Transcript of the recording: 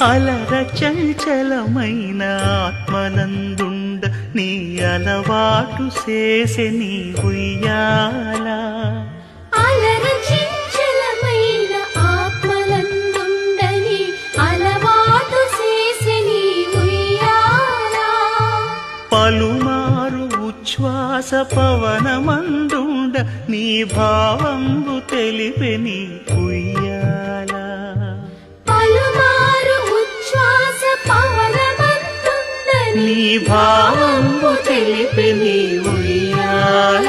అలర చంచలమైన ఆత్మనందుండ నీ అలవాటు చేసే నీ ఉయ్యాల. అలర చంచలమైన ఆత్మనందుండ నీ అలవాటు చేసే నీ ఉయ్యాల. పలుమారు ఉచ్ఛ్వాస పవనమందుండ నీ భావంబు తెలిపే నీ ఉయ్యాల. పలుమారు ఉచ్ఛ్వాస పవనమందుండ నీ భావంబు తెలిపే నీ ఉయ్యాల.